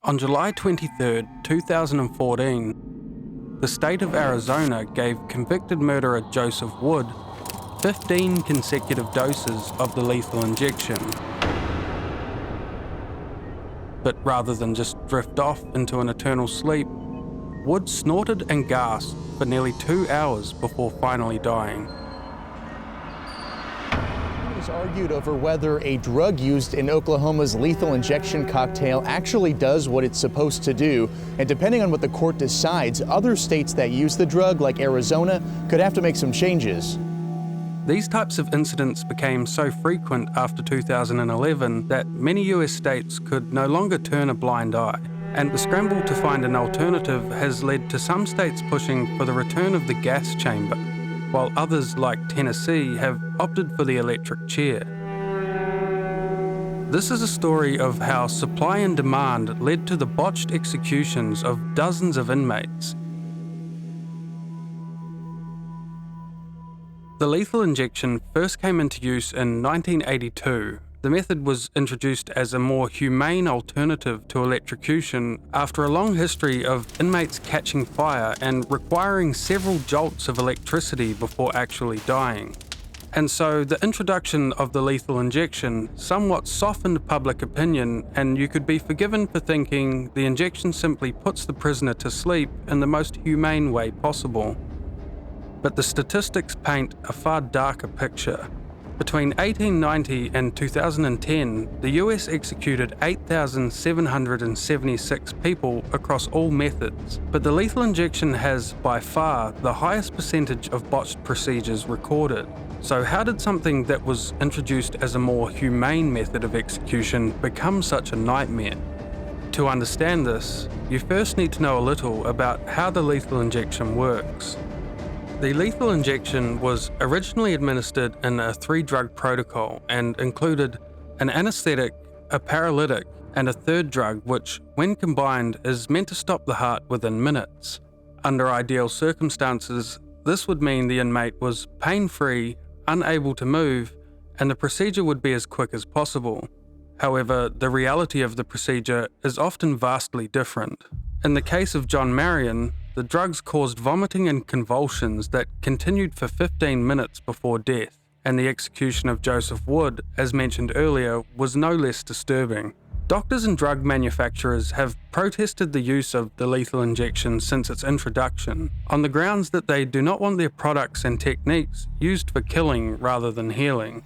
On July 23, 2014, the state of Arizona gave convicted murderer Joseph Wood 15 consecutive doses of the lethal injection. But rather than just drift off into an eternal sleep, Wood snorted and gasped for nearly 2 hours before finally dying. Argued over whether a drug used in Oklahoma's lethal injection cocktail actually does what it's supposed to do. And depending on what the court decides, other states that use the drug, like Arizona, could have to make some changes. These types of incidents became so frequent after 2011 that many US states could no longer turn a blind eye. And the scramble to find an alternative has led to some states pushing for the return of the gas chamber, while others, like Tennessee, have opted for the electric chair. This is a story of how supply and demand led to the botched executions of dozens of inmates. The lethal injection first came into use in 1982. The method was introduced as a more humane alternative to electrocution after a long history of inmates catching fire and requiring several jolts of electricity before actually dying. And so the introduction of the lethal injection somewhat softened public opinion, and you could be forgiven for thinking the injection simply puts the prisoner to sleep in the most humane way possible. But the statistics paint a far darker picture. Between 1890 and 2010, the US executed 8,776 people across all methods, but the lethal injection has by far the highest percentage of botched procedures recorded. So how did something that was introduced as a more humane method of execution become such a nightmare? To understand this, you first need to know a little about how the lethal injection works. The lethal injection was originally administered in a 3-drug protocol and included an anesthetic, a paralytic, and a third drug which, when combined, is meant to stop the heart within minutes. Under ideal circumstances, this would mean the inmate was pain-free, unable to move, and the procedure would be as quick as possible. However, the reality of the procedure is often vastly different. In the case of John Marion, the drugs caused vomiting and convulsions that continued for 15 minutes before death, and the execution of Joseph Wood, as mentioned earlier, was no less disturbing. Doctors and drug manufacturers have protested the use of the lethal injection since its introduction, on the grounds that they do not want their products and techniques used for killing rather than healing.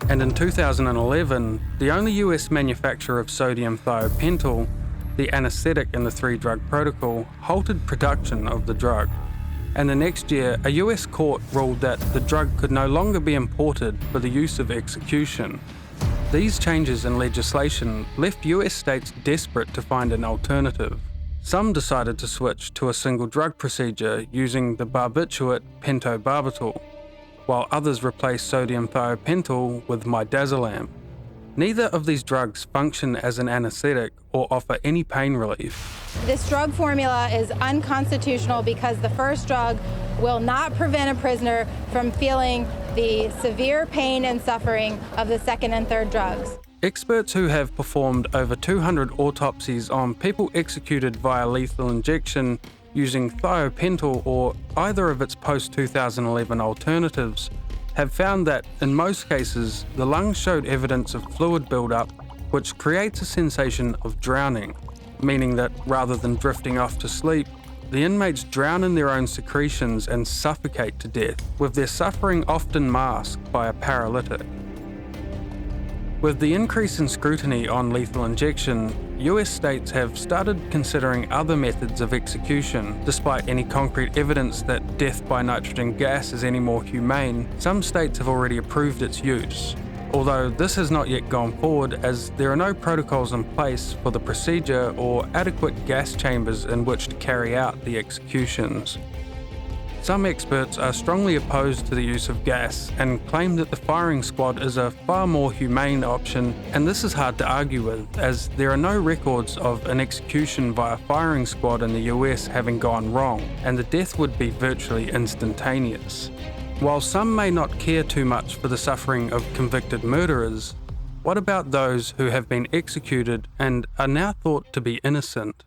And in 2011, the only US manufacturer of sodium thiopental, the anesthetic in the 3-drug protocol, halted production of the drug. And the next year, a US court ruled that the drug could no longer be imported for the use of execution. These changes in legislation left US states desperate to find an alternative. Some decided to switch to a single drug procedure using the barbiturate pentobarbital, while others replaced sodium thiopental with midazolam. Neither of these drugs function as an anesthetic or offer any pain relief. This drug formula is unconstitutional because the first drug will not prevent a prisoner from feeling the severe pain and suffering of the second and third drugs. Experts who have performed over 200 autopsies on people executed via lethal injection using thiopental or either of its post-2011 alternatives have found that, in most cases, the lungs showed evidence of fluid buildup, which creates a sensation of drowning, meaning that rather than drifting off to sleep, the inmates drown in their own secretions and suffocate to death, with their suffering often masked by a paralytic. With the increase in scrutiny on lethal injection, US states have started considering other methods of execution. Despite any concrete evidence that death by nitrogen gas is any more humane, some states have already approved its use. Although this has not yet gone forward, as there are no protocols in place for the procedure or adequate gas chambers in which to carry out the executions. Some experts are strongly opposed to the use of gas and claim that the firing squad is a far more humane option, and this is hard to argue with, as there are no records of an execution via firing squad in the US having gone wrong, and the death would be virtually instantaneous. While some may not care too much for the suffering of convicted murderers, What about those who have been executed and are now thought to be innocent?